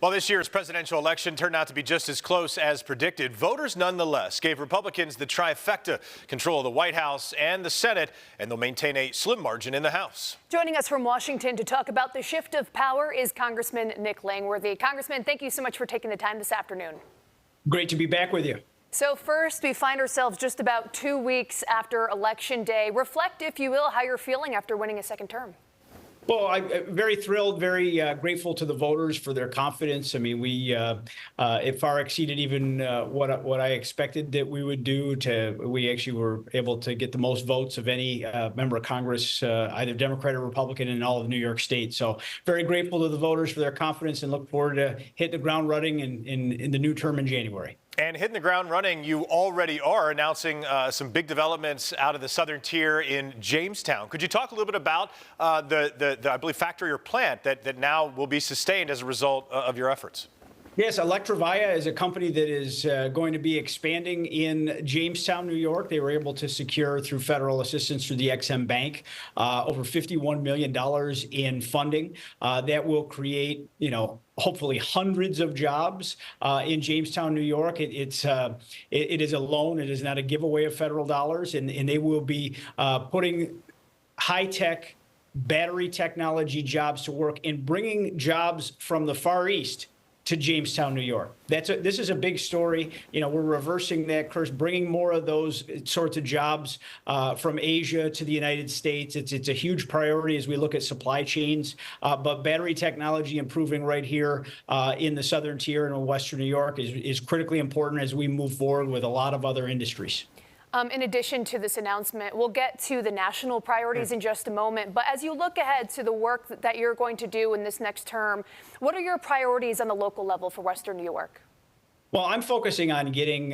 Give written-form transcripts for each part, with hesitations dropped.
While this year's presidential election turned out to be just as close as predicted, voters nonetheless gave Republicans the trifecta: control of the White House and the Senate, and they'll maintain a slim margin in the House. Joining us from Washington to talk about the shift of power is Congressman Nick Langworthy. Congressman, thank you so much for taking the time this afternoon. Great to be back with you. So first, we find ourselves just about 2 weeks after Election Day. Reflect, if you will, how you're feeling after winning a second term. Well, I'm very thrilled, very grateful to the voters for their confidence. I mean, it far exceeded even what I expected that we would do. We actually were able to get the most votes of any member of Congress, either Democrat or Republican, in all of New York State. So very grateful to the voters for their confidence and look forward to hitting the ground running in the new term in January. And hitting the ground running, you already are announcing some big developments out of the southern tier in Jamestown. Could you talk a little bit about the I believe, factory or plant that now will be sustained as a result of your efforts? Yes, Electrovaya is a company that is going to be expanding in Jamestown, New York. They were able to secure, through federal assistance through the Ex-Im Bank, over $51 million in funding that will create, hopefully hundreds of jobs in Jamestown, New York. It is a loan. It is not a giveaway of federal dollars, and they will be putting high-tech battery technology jobs to work and bringing jobs from the Far East to Jamestown, New York. This is a big story. We're reversing that curse, bringing more of those sorts of jobs from Asia to the United States. It's a huge priority as we look at supply chains. But battery technology improving right here in the southern tier in Western New York is critically important as we move forward with a lot of other industries. In addition to this announcement, we'll get to the national priorities in just a moment. But as you look ahead to the work that you're going to do in this next term, what are your priorities on the local level for Western New York? Well, I'm focusing on getting,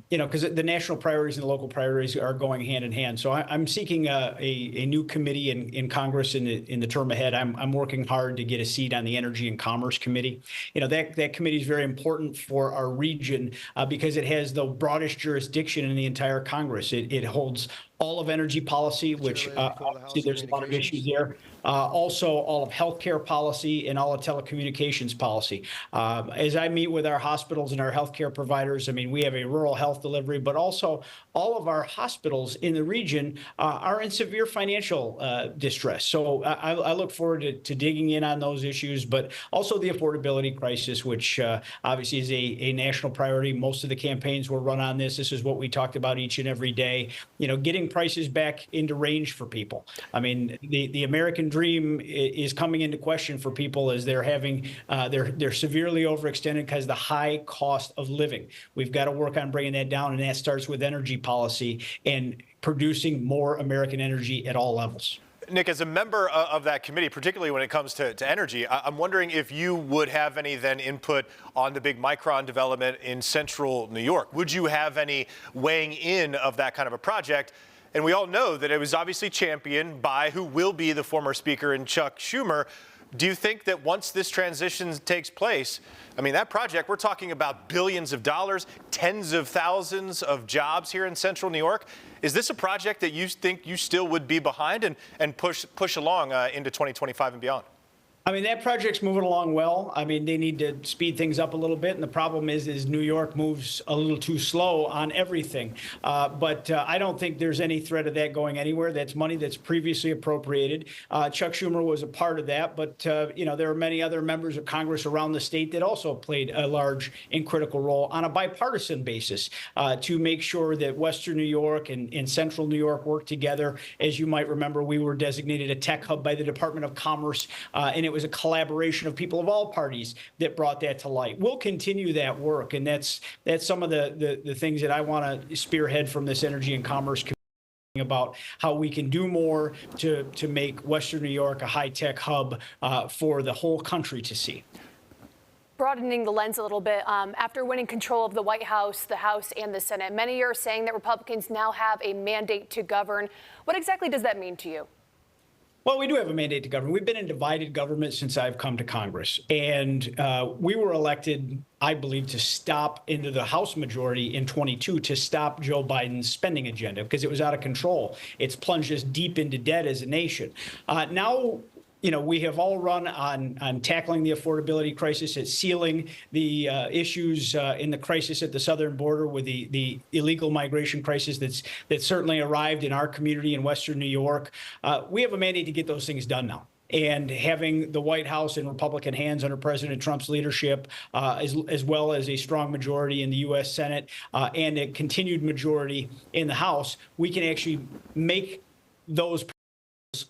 because the national priorities and the local priorities are going hand in hand. So I'm seeking a new committee in Congress in the term ahead. I'm working hard to get a seat on the Energy and Commerce Committee. That committee is very important for our region because it has the broadest jurisdiction in the entire Congress. It holds all of energy policy, which obviously there's a lot of issues there. Also, all of healthcare policy and all of telecommunications policy. As I meet with our hospitals and our healthcare providers, I mean, we have a rural health delivery, but also all of our hospitals in the region are in severe financial distress. So I look forward to digging in on those issues, but also the affordability crisis, which obviously is a national priority. Most of the campaigns were run on this. This is what we talked about each and every day. Getting prices back into range for people. I mean, the American dream is coming into question for people as they're having they're severely overextended because of the high cost of living. We've got to work on bringing that down, and that starts with energy policy and producing more American energy at all levels. Nick, as a member of that committee, particularly when it comes to energy, I'm wondering if you would have any then input on the big Micron development in central New York. Would you have any weighing in of that kind of a project? And we all know that it was obviously championed by who will be the former speaker in Chuck Schumer. Do you think that once this transition takes place, I mean, that project, we're talking about billions of dollars, tens of thousands of jobs here in central New York. Is this a project that you think you still would be behind and push along into 2025 and beyond? I mean, that project's moving along well. I mean, they need to speed things up a little bit. And the problem is New York moves a little too slow on everything. But I don't think there's any threat of that going anywhere. That's money that's previously appropriated. Chuck Schumer was a part of that. But, there are many other members of Congress around the state that also played a large and critical role on a bipartisan basis to make sure that Western New York and Central New York work together. As you might remember, we were designated a tech hub by the Department of Commerce, and it was a collaboration of people of all parties that brought that to light. We'll continue that work, and that's some of the things that I want to spearhead from this Energy and Commerce Committee about how we can do more to make Western New York a high-tech hub for the whole country to see. Broadening the lens a little bit, after winning control of the White House, the House, and the Senate, many are saying that Republicans now have a mandate to govern. What exactly does that mean to you? Well, we do have a mandate to govern. We've been in divided government since I've come to Congress. And we were elected, I believe, to stop into the House majority in 22 to stop Joe Biden's spending agenda because it was out of control. It's plunged us deep into debt as a nation. Now we have all run on tackling the affordability crisis, at sealing the issues in the crisis at the southern border with the illegal migration crisis that certainly arrived in our community in Western New York. We have a mandate to get those things done now. And having the White House in Republican hands under President Trump's leadership, as well as a strong majority in the U.S. Senate and a continued majority in the House, we can actually make those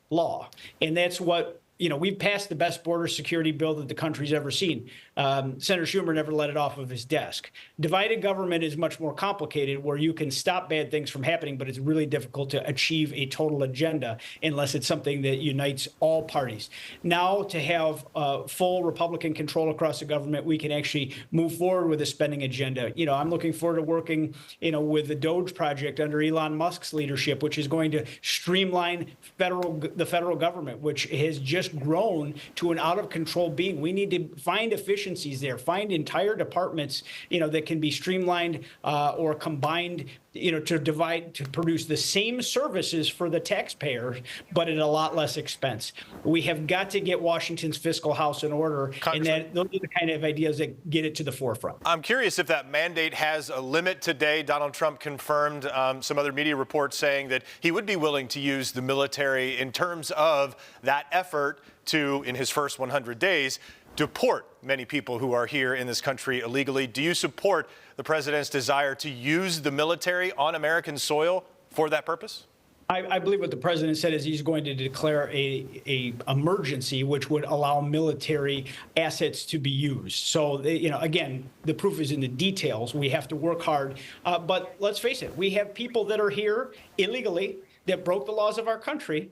law. And that's what, we've passed the best border security bill that the country's ever seen. Senator Schumer never let it off of his desk. Divided government is much more complicated, where you can stop bad things from happening, but it's really difficult to achieve a total agenda unless it's something that unites all parties. Now, to have full Republican control across the government, we can actually move forward with a spending agenda. I'm looking forward to working, with the DOGE project under Elon Musk's leadership, which is going to streamline the federal government, which has just grown to an out of control being. We need to find efficiencies there, find entire departments, that can be streamlined or combined, to produce the same services for the taxpayer, but at a lot less expense. We have got to get Washington's fiscal house in order, and those are the kind of ideas that get it to the forefront. I'm curious if that mandate has a limit today. Donald Trump confirmed some other media reports saying that he would be willing to use the military in terms of that effort to, in his first 100 days, deport many people who are here in this country illegally. Do you support the president's desire to use the military on American soil for that purpose? I believe what the president said is he's going to declare a emergency, which would allow military assets to be used. So, again, the proof is in the details. We have to work hard. But let's face it, we have people that are here illegally that broke the laws of our country.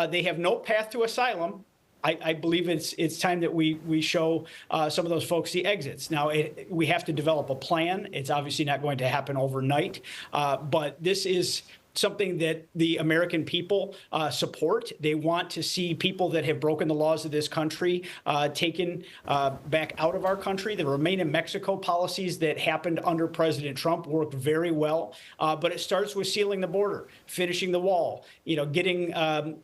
They have no path to asylum. I believe it's time that we show some of those folks the exits. Now, we have to develop a plan. It's obviously not going to happen overnight, but this is something that the American people support. They want to see people that have broken the laws of this country taken back out of our country. The Remain in Mexico policies that happened under President Trump worked very well, but it starts with sealing the border, finishing the wall, getting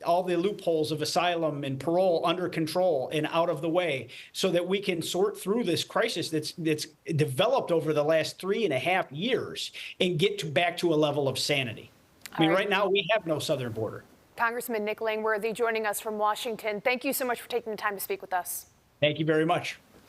all the loopholes of asylum and parole under control and out of the way, so that we can sort through this crisis that's developed over the last 3.5 years and get back to a level of sanity. Right now, we have no southern border. Congressman Nick Langworthy joining us from Washington. Thank you so much for taking the time to speak with us. Thank you very much.